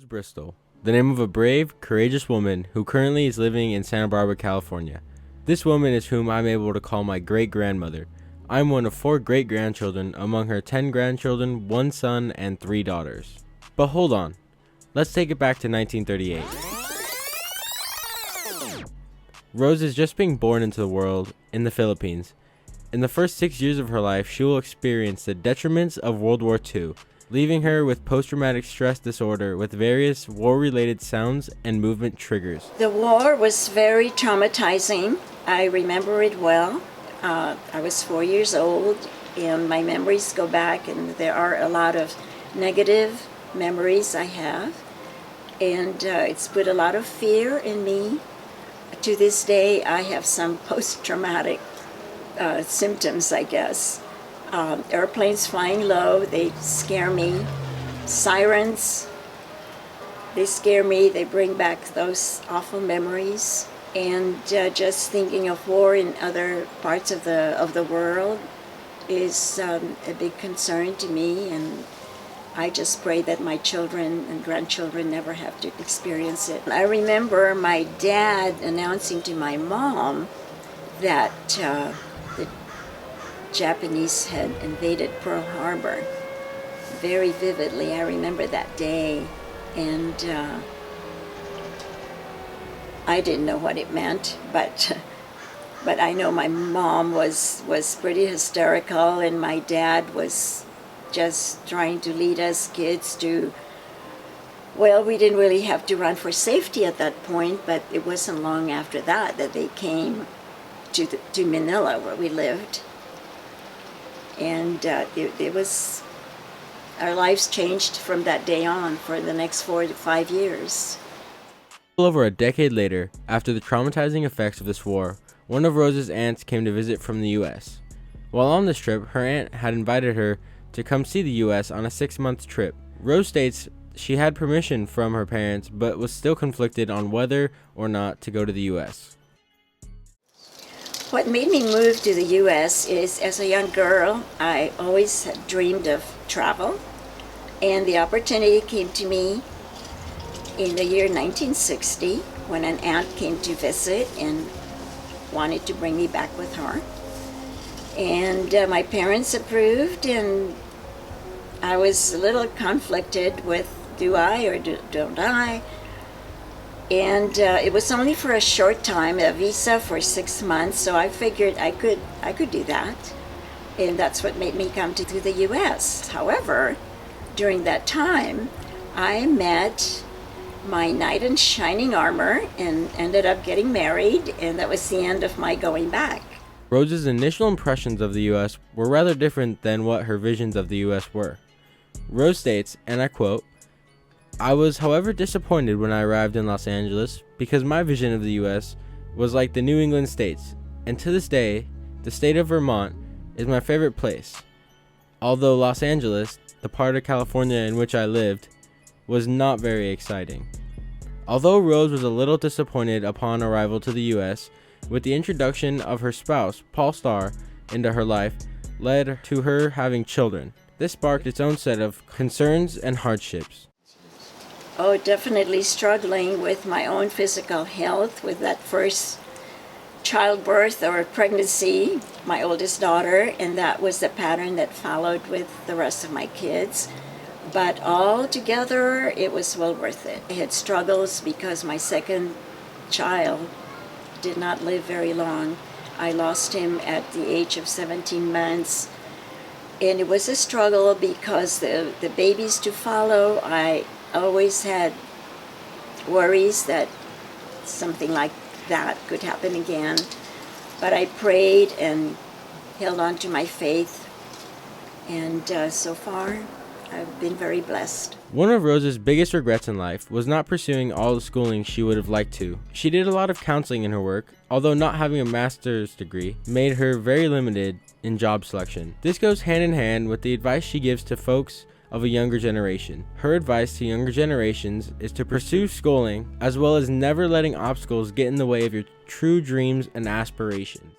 Bristol, the name of a brave, courageous woman who currently is living in Santa Barbara, California. This woman is whom I'm able to call my great-grandmother. I'm one of 4 great-grandchildren among her 10 grandchildren, 1 son, and 3 daughters. But hold on, let's take it back to 1938. Rose is just being born into the world in the Philippines. In the first 6 years of her life, she will experience the detriments of World War II, leaving her with post-traumatic stress disorder with various war-related sounds and movement triggers. The war was very traumatizing. I remember it well. I was 4 years old, and my memories go back, and there are a lot of negative memories I have. And it's put a lot of fear in me. To this day, I have some post-traumatic symptoms, I guess. Airplanes flying low, they scare me. Sirens, they scare me. They bring back those awful memories. And just thinking of war in other parts of the world is a big concern to me. And I just pray that my children and grandchildren never have to experience it. I remember my dad announcing to my mom that the Japanese had invaded Pearl Harbor. Very vividly, I remember that day, and I didn't know what it meant, but I know my mom was pretty hysterical, and my dad was just trying to lead us kids to, well, we didn't really have to run for safety at that point, but it wasn't long after that they came to Manila, where we lived. And it was, our lives changed from that day on for the next 4 to 5 years. Over a decade later, after the traumatizing effects of this war, one of Rose's aunts came to visit from the U.S. While on this trip, her aunt had invited her to come see the U.S. on a 6-month trip. Rose states she had permission from her parents, but was still conflicted on whether or not to go to the U.S. What made me move to the U.S. is, as a young girl, I always had dreamed of travel, and the opportunity came to me in the year 1960 when an aunt came to visit and wanted to bring me back with her. And my parents approved, and I was a little conflicted with, do I or don't I? And it was only for a short time, a visa for 6 months, so I figured I could do that. And that's what made me come to the U.S. However, during that time, I met my knight in shining armor and ended up getting married, and that was the end of my going back. Rose's initial impressions of the U.S. were rather different than what her visions of the U.S. were. Rose states, and I quote, "I was, however, disappointed when I arrived in Los Angeles because my vision of the U.S. was like the New England states, and to this day, the state of Vermont is my favorite place. Although Los Angeles, the part of California in which I lived, was not very exciting." Although Rose was a little disappointed upon arrival to the U.S., with the introduction of her spouse, Paul Starr, into her life, led to her having children. This sparked its own set of concerns and hardships. Oh, definitely struggling with my own physical health with that first childbirth or pregnancy, my oldest daughter, and that was the pattern that followed with the rest of my kids. But all together, it was well worth it. I had struggles because my second child did not live very long. I lost him at the age of 17 months. And it was a struggle because the babies to follow, I always had worries that something like that could happen again. But I prayed and held on to my faith. And so far, I've been very blessed. One of Rose's biggest regrets in life was not pursuing all the schooling she would have liked to. She did a lot of counseling in her work, although not having a master's degree made her very limited in job selection. This goes hand in hand with the advice she gives to folks of a younger generation. Her advice to younger generations is to pursue schooling, as well as never letting obstacles get in the way of your true dreams and aspirations.